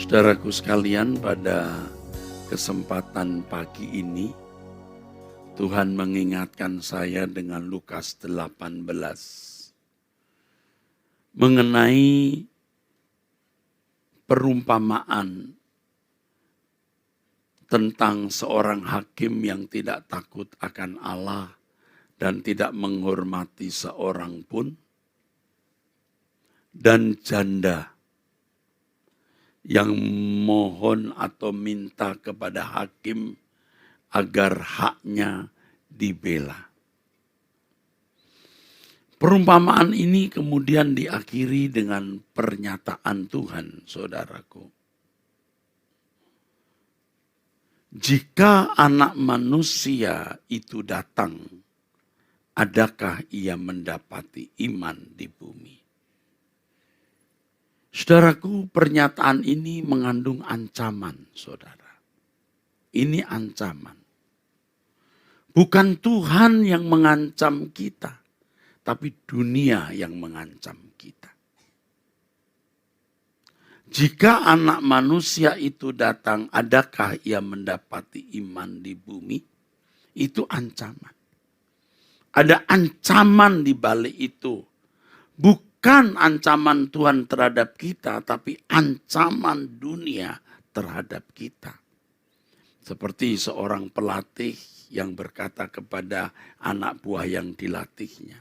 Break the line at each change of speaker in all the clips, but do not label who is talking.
Saudaraku sekalian, pada kesempatan pagi ini Tuhan mengingatkan saya dengan Lukas 18 mengenai perumpamaan tentang seorang hakim yang tidak takut akan Allah dan tidak menghormati seorang pun, dan janda yang mohon atau minta kepada hakim agar haknya dibela. Perumpamaan ini kemudian diakhiri dengan pernyataan Tuhan, saudaraku. Jika anak manusia itu datang, adakah ia mendapati iman di bumi? Saudaraku, pernyataan ini mengandung ancaman, saudara. Ini ancaman. Bukan Tuhan yang mengancam kita, tapi dunia yang mengancam kita. Jika anak manusia itu datang, adakah ia mendapati iman di bumi? Itu ancaman. Ada ancaman di balik itu. Bukan ancaman Tuhan terhadap kita, tapi ancaman dunia terhadap kita. Seperti seorang pelatih yang berkata kepada anak buah yang dilatihnya,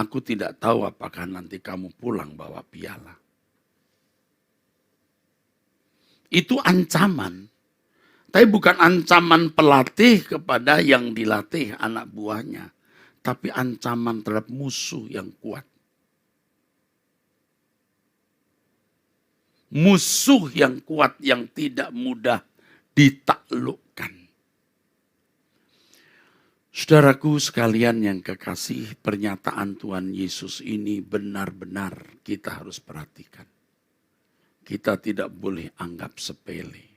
"Aku tidak tahu apakah nanti kamu pulang bawa piala." Itu ancaman. Tapi bukan ancaman pelatih kepada yang dilatih anak buahnya, tapi ancaman terhadap musuh yang kuat. Musuh yang kuat yang tidak mudah ditaklukkan. Saudaraku sekalian yang kekasih, pernyataan Tuhan Yesus ini benar-benar kita harus perhatikan. Kita tidak boleh anggap sepele.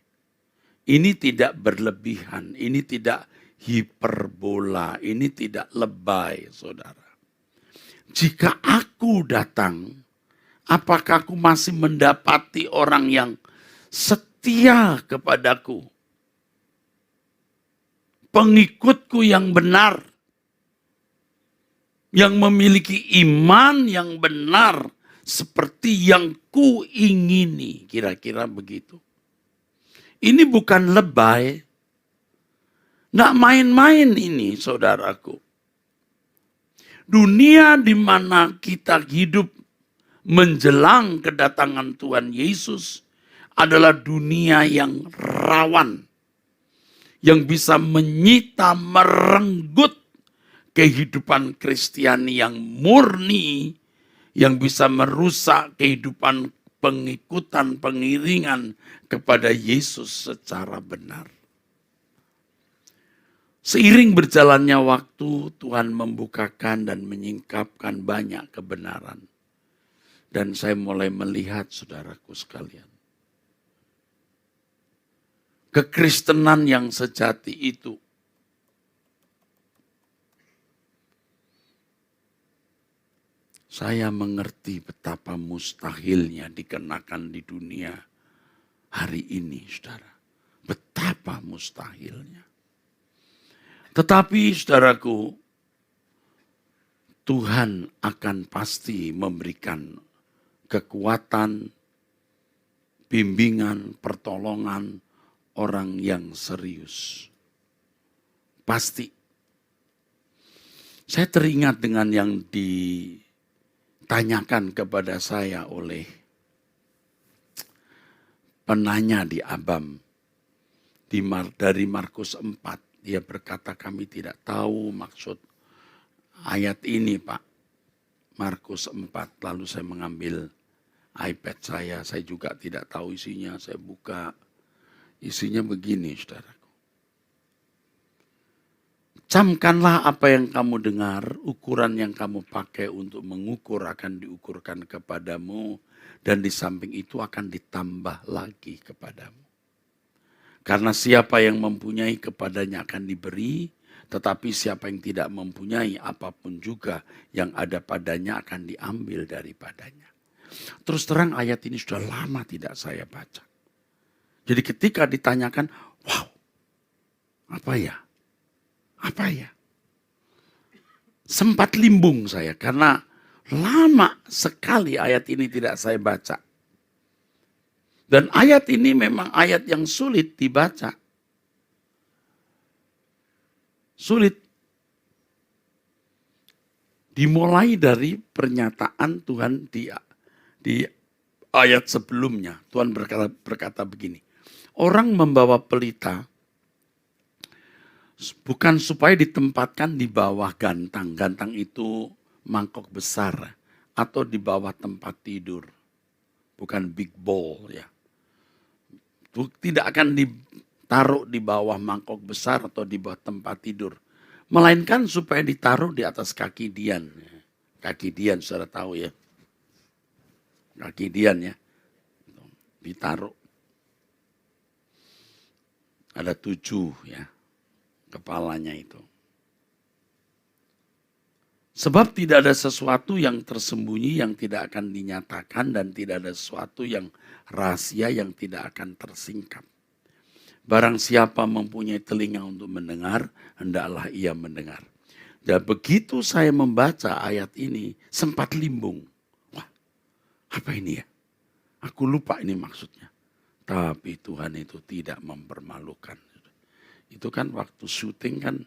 Ini tidak berlebihan, ini tidak hiperbola, ini tidak lebay, saudara. Jika aku datang, apakah aku masih mendapati orang yang setia kepadaku? Pengikutku yang benar, yang memiliki iman yang benar, seperti yang kuingini, kira-kira begitu. Ini bukan lebay, nggak main-main ini, saudaraku. Dunia di mana kita hidup menjelang kedatangan Tuhan Yesus adalah dunia yang rawan, yang bisa menyita, merenggut kehidupan Kristiani yang murni, yang bisa merusak kehidupan pengikutan, pengiringan kepada Yesus secara benar. Seiring berjalannya waktu, Tuhan membukakan dan menyingkapkan banyak kebenaran. Dan saya mulai melihat, saudaraku sekalian, kekristenan yang sejati itu saya mengerti betapa mustahilnya dikenakan di dunia hari ini, saudara. Betapa mustahilnya. Tetapi, saudaraku, Tuhan akan pasti memberikan kekuatan, bimbingan, pertolongan orang yang serius. Pasti. Saya teringat dengan yang ditanyakan kepada saya oleh penanya di ABAM dari Markus 4. Dia berkata, kami tidak tahu maksud ayat ini, Pak. Markus 4. Lalu saya mengambil iPad saya juga tidak tahu isinya. Saya buka, isinya begini, saudaraku. Camkanlah apa yang kamu dengar, ukuran yang kamu pakai untuk mengukur akan diukurkan kepadamu, dan di samping itu akan ditambah lagi kepadamu. Karena siapa yang mempunyai kepadanya akan diberi, tetapi siapa yang tidak mempunyai apapun juga yang ada padanya akan diambil daripadanya. Terus terang ayat ini sudah lama tidak saya baca. Jadi ketika ditanyakan, wow, apa ya? Apa ya? Sempat limbung saya karena lama sekali ayat ini tidak saya baca. Dan ayat ini memang ayat yang sulit dibaca. Sulit. Dimulai dari pernyataan Tuhan di ayat sebelumnya. Tuhan berkata begini. Orang membawa pelita bukan supaya ditempatkan di bawah gantang. Gantang itu mangkok besar atau di bawah tempat tidur. Bukan big bowl ya. Tidak akan ditaruh di bawah mangkok besar atau di bawah tempat tidur. Melainkan supaya ditaruh di atas kaki Dian. Kaki Dian saudara tahu ya. Kaki Dian ya. Ditaruh. Ada 7 ya. Kepalanya itu. Sebab tidak ada sesuatu yang tersembunyi yang tidak akan dinyatakan dan tidak ada sesuatu yang rahasia yang tidak akan tersingkap. Barang siapa mempunyai telinga untuk mendengar, hendaklah ia mendengar. Dan begitu saya membaca ayat ini, sempat limbung. Wah, apa ini ya? Aku lupa ini maksudnya. Tapi Tuhan itu tidak mempermalukan. Itu kan waktu syuting kan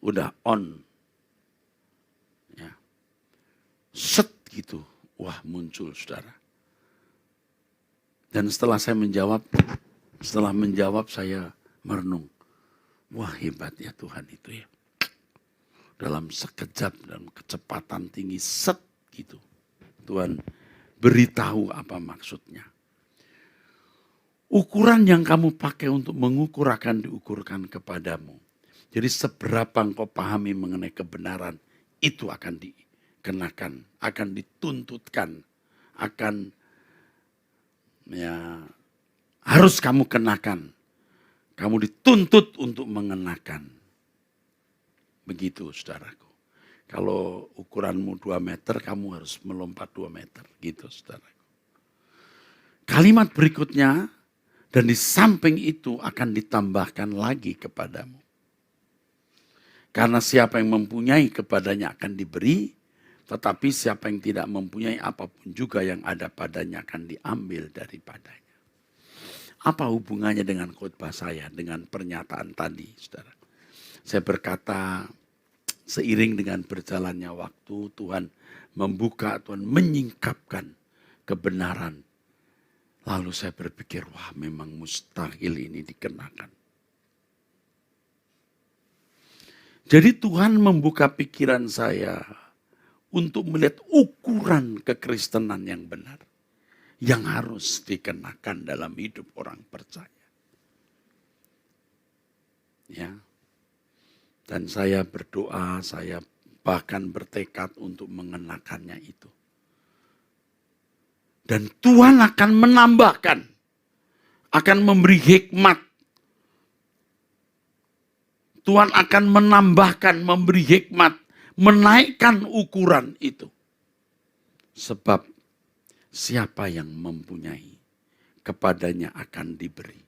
udah on. Ya. Set gitu. Wah, muncul saudara. Dan setelah saya menjawab, saya merenung. Wah, hebat ya Tuhan itu ya. Dalam sekejap dan kecepatan tinggi set gitu. Tuhan beritahu apa maksudnya. Ukuran yang kamu pakai untuk mengukur akan diukurkan kepadamu. Jadi seberapa engkau pahami mengenai kebenaran, itu akan dikenakan, akan dituntutkan, akan ya harus kamu kenakan. Kamu dituntut untuk mengenakan. Begitu saudaraku. Kalau ukuranmu 2 meter, kamu harus melompat 2 meter. Gitu saudaraku. Kalimat berikutnya, dan di samping itu akan ditambahkan lagi kepadamu. Karena siapa yang mempunyai kepadanya akan diberi, tetapi siapa yang tidak mempunyai apapun juga yang ada padanya akan diambil daripadanya. Apa hubungannya dengan khotbah saya, dengan pernyataan tadi, saudara? Saya berkata, seiring dengan berjalannya waktu, Tuhan membuka, Tuhan menyingkapkan kebenaran. Lalu saya berpikir, wah memang mustahil ini dikenakan. Jadi Tuhan membuka pikiran saya untuk melihat ukuran kekristenan yang benar. Yang harus dikenakan dalam hidup orang percaya. Ya. Dan saya berdoa, saya bahkan bertekad untuk mengenakannya itu. Dan Tuhan akan menambahkan, akan memberi hikmat. Tuhan akan menambahkan, memberi hikmat, menaikkan ukuran itu. Sebab siapa yang mempunyai, kepadanya akan diberi.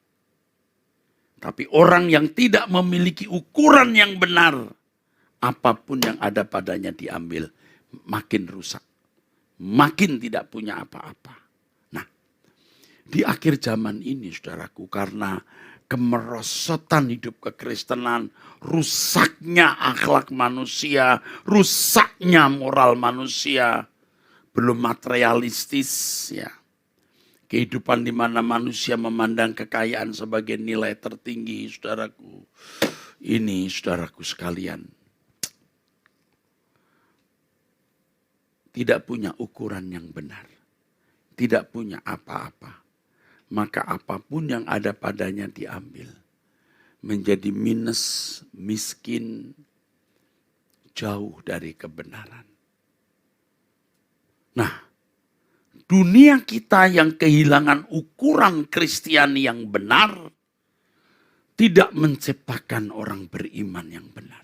Tapi orang yang tidak memiliki ukuran yang benar, apapun yang ada padanya diambil, makin rusak. Makin tidak punya apa-apa. Nah, di akhir zaman ini saudaraku, karena kemerosotan hidup kekristenan, rusaknya akhlak manusia, rusaknya moral manusia, belum materialistis ya. Kehidupan di mana manusia memandang kekayaan sebagai nilai tertinggi, saudaraku. Ini saudaraku sekalian, tidak punya ukuran yang benar. Tidak punya apa-apa. Maka apapun yang ada padanya diambil. Menjadi minus, miskin, jauh dari kebenaran. Nah, dunia kita yang kehilangan ukuran Kristiani yang benar, tidak menciptakan orang beriman yang benar.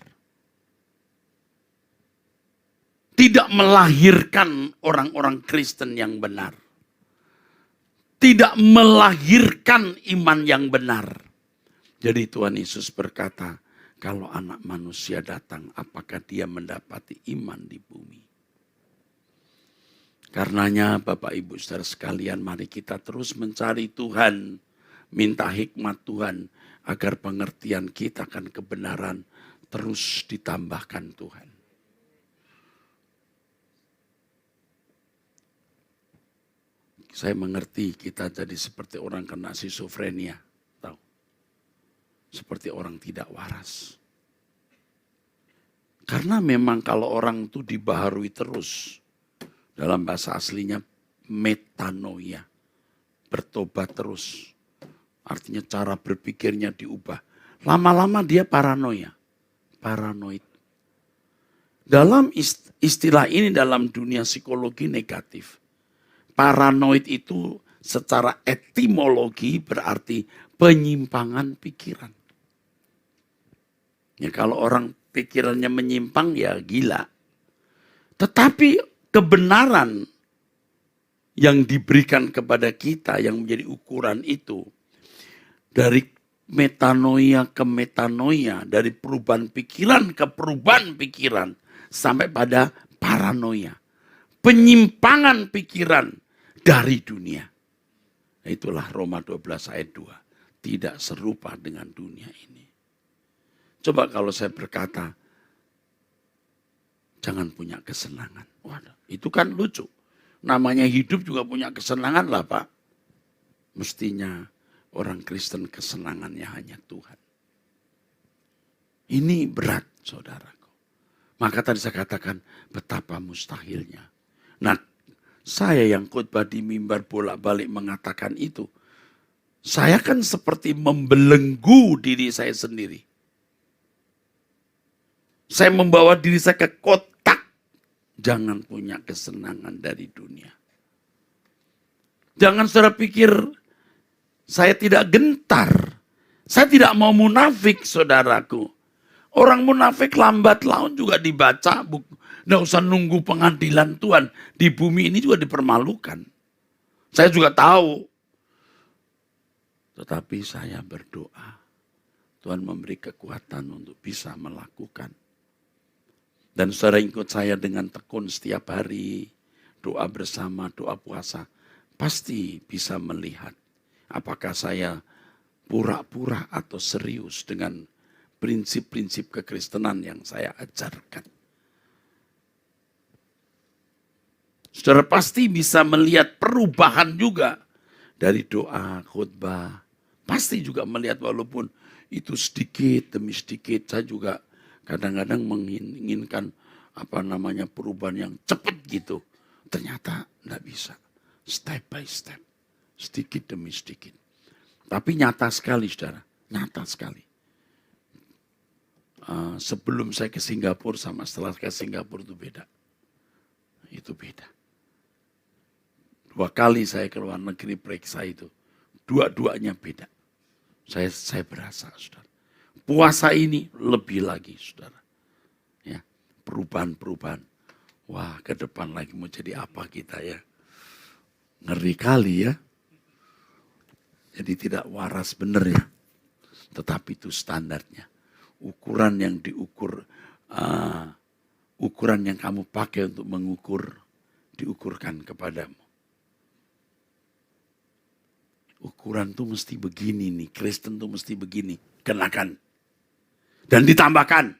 tidak melahirkan orang-orang Kristen yang benar. Tidak melahirkan iman yang benar. Jadi Tuhan Yesus berkata, kalau anak manusia datang, apakah dia mendapati iman di bumi? Karenanya Bapak Ibu saudara sekalian, mari kita terus mencari Tuhan. Minta hikmat Tuhan, agar pengertian kita akan kebenaran terus ditambahkan Tuhan. Saya mengerti kita jadi seperti orang kena schizofrenia. Tahu? Seperti orang tidak waras. Karena memang kalau orang itu dibaharui terus. Dalam bahasa aslinya metanoia. Bertobat terus. Artinya cara berpikirnya diubah. Lama-lama dia paranoia. Paranoid. Dalam istilah ini dalam dunia psikologi negatif. Paranoid itu secara etimologi berarti penyimpangan pikiran. Ya kalau orang pikirannya menyimpang ya gila. Tetapi kebenaran yang diberikan kepada kita yang menjadi ukuran itu. Dari metanoia ke metanoia. Dari perubahan pikiran ke perubahan pikiran. Sampai pada paranoia. Penyimpangan pikiran dari dunia. Nah, itulah Roma 12 ayat 2. Tidak serupa dengan dunia ini. Coba kalau saya berkata, jangan punya kesenangan. Waduh, itu kan lucu. Namanya hidup juga punya kesenangan lah Pak. Mestinya orang Kristen kesenangannya hanya Tuhan. Ini berat saudaraku. Maka tadi saya katakan betapa mustahilnya. Nah, saya yang khotbah di mimbar bolak-balik mengatakan itu. Saya kan seperti membelenggu diri saya sendiri. Saya membawa diri saya ke kotak. Jangan punya kesenangan dari dunia. Jangan saudara pikir saya tidak gentar. Saya tidak mau munafik saudaraku. Orang munafik lambat laun juga dibaca. Nggak usah nunggu pengadilan Tuhan. Di bumi ini juga dipermalukan. Saya juga tahu. Tetapi saya berdoa. Tuhan memberi kekuatan untuk bisa melakukan. Dan saudara ikut saya dengan tekun setiap hari. Doa bersama, doa puasa. Pasti bisa melihat. Apakah saya pura-pura atau serius dengan prinsip-prinsip kekristenan yang saya ajarkan. Saudara pasti bisa melihat perubahan juga dari doa, khotbah. Pasti juga melihat walaupun itu sedikit demi sedikit. Saya juga kadang-kadang menginginkan perubahan yang cepat gitu. Ternyata enggak bisa. Step by step. Sedikit demi sedikit. Tapi nyata sekali saudara. Nyata sekali. Sebelum saya ke Singapura sama setelah ke Singapura itu beda. Itu beda. 2 kali saya ke luar negeri periksa itu. Dua-duanya beda. Saya berasa, saudara. Puasa ini lebih lagi, saudara. Ya, perubahan-perubahan. Wah, ke depan lagi mau jadi apa kita ya. Ngeri kali ya. Jadi tidak waras benar ya. Tetapi itu standarnya. Ukuran yang diukur, ukuran yang kamu pakai untuk mengukur, diukurkan kepadamu. Ukuran tuh mesti begini nih, Kristen tuh mesti begini, kenakan. Dan ditambahkan.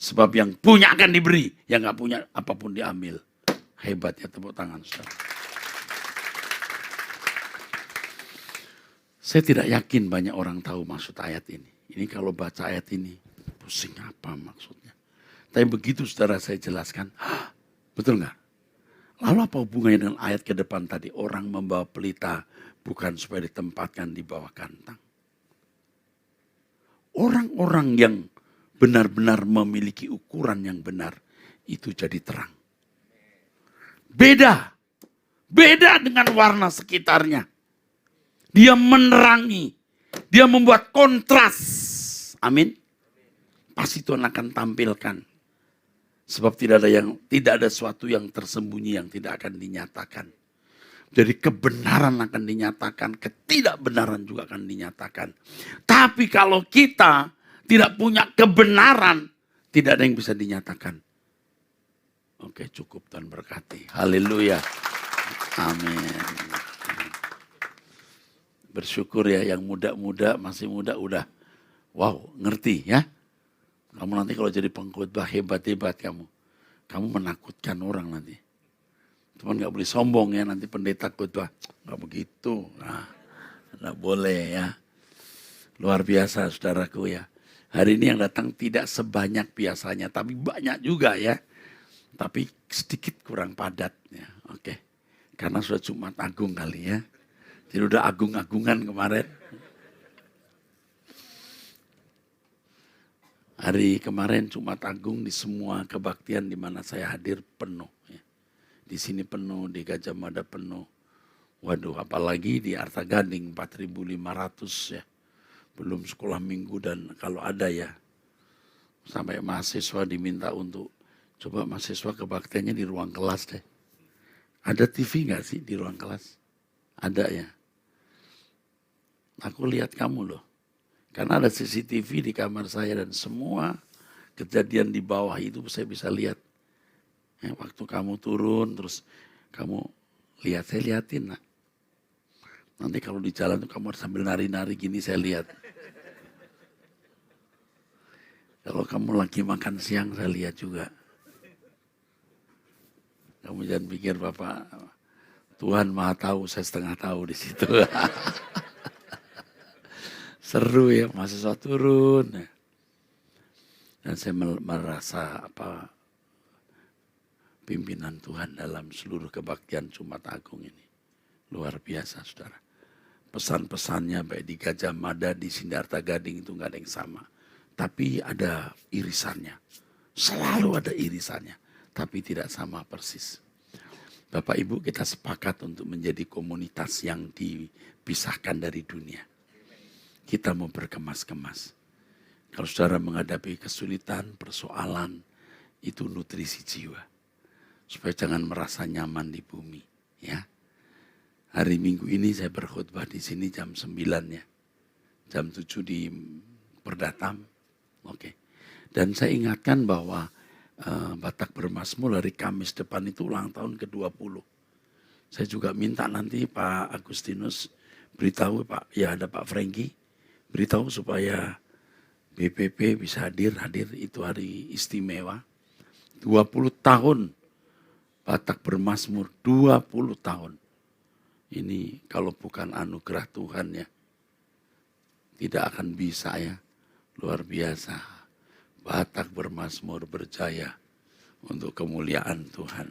Sebab yang punya akan diberi, yang gak punya apapun diambil. Hebat ya, tepuk tangan saudara. Saya tidak yakin banyak orang tahu maksud ayat ini. Ini kalau baca ayat ini, pusing apa maksudnya. Tapi begitu saudara saya jelaskan, betul nggak? Lalu apa hubungannya dengan ayat ke depan tadi? Orang membawa pelita bukan supaya ditempatkan di bawah kantang. Orang-orang yang benar-benar memiliki ukuran yang benar, itu jadi terang. Beda dengan warna sekitarnya. Dia menerangi. Dia membuat kontras. Amin. Pasti Tuhan akan tampilkan. Sebab tidak ada sesuatu yang tersembunyi yang tidak akan dinyatakan. Jadi kebenaran akan dinyatakan, ketidakbenaran juga akan dinyatakan. Tapi kalau kita tidak punya kebenaran, tidak ada yang bisa dinyatakan. Oke, cukup, Tuhan berkati. Haleluya. Amin. Bersyukur ya yang muda-muda, masih muda udah wow, ngerti ya. Kamu nanti kalau jadi pengkhotbah hebat-hebat kamu. Kamu menakutkan orang nanti. Cuman gak boleh sombong ya nanti pendeta khotbah. Gak begitu. Nah, gak boleh ya. Luar biasa saudaraku ya. Hari ini yang datang tidak sebanyak biasanya. Tapi banyak juga ya. Tapi sedikit kurang padat ya. Oke. Karena sudah Jumat Agung kali ya. Jadi udah agung-agungan kemarin. Hari kemarin Jumat Agung di semua kebaktian di mana saya hadir penuh. Ya. Di sini penuh, di Gajah Mada penuh. Waduh, apalagi di Arta Gading 4.500 ya. Belum sekolah minggu dan kalau ada ya. Sampai mahasiswa diminta untuk coba mahasiswa kebaktiannya di ruang kelas deh. Ada TV nggak sih di ruang kelas? Ada ya. Aku lihat kamu loh. Karena ada CCTV di kamar saya dan semua kejadian di bawah itu saya bisa lihat. Ya, waktu kamu turun terus kamu lihat, saya liatin. Nah. Nanti kalau di jalan tuh kamu harus sambil nari-nari gini saya lihat. Kalau kamu lagi makan siang saya lihat juga. Kamu jangan pikir Bapak, Tuhan Maha tahu, saya setengah tahu di situ. Seru ya, mahasiswa turun. Dan saya merasa pimpinan Tuhan dalam seluruh kebaktian Jumat Agung ini. Luar biasa saudara. Pesan-pesannya baik di Gajah Mada, di Sindarta Gading itu gak ada yang sama. Tapi ada irisannya. Selalu ada irisannya. Tapi tidak sama persis. Bapak Ibu kita sepakat untuk menjadi komunitas yang dipisahkan dari dunia. Kita mau berkemas-kemas. Kalau saudara menghadapi kesulitan, persoalan, itu nutrisi jiwa. Supaya jangan merasa nyaman di bumi. Ya. Hari Minggu ini saya berkhutbah di sini jam 9 ya. Jam 7 di Perdatam. Oke. Dan saya ingatkan bahwa Batak Bermasmur hari Kamis depan itu ulang tahun ke-20. Saya juga minta nanti Pak Agustinus beritahu Pak, ya ada Pak Franky. Beritahu supaya BPP bisa hadir itu hari istimewa. 20 tahun Batak Bermasmur, 20 tahun. Ini kalau bukan anugerah Tuhan ya, tidak akan bisa ya. Luar biasa. Batak Bermasmur berjaya untuk kemuliaan Tuhan.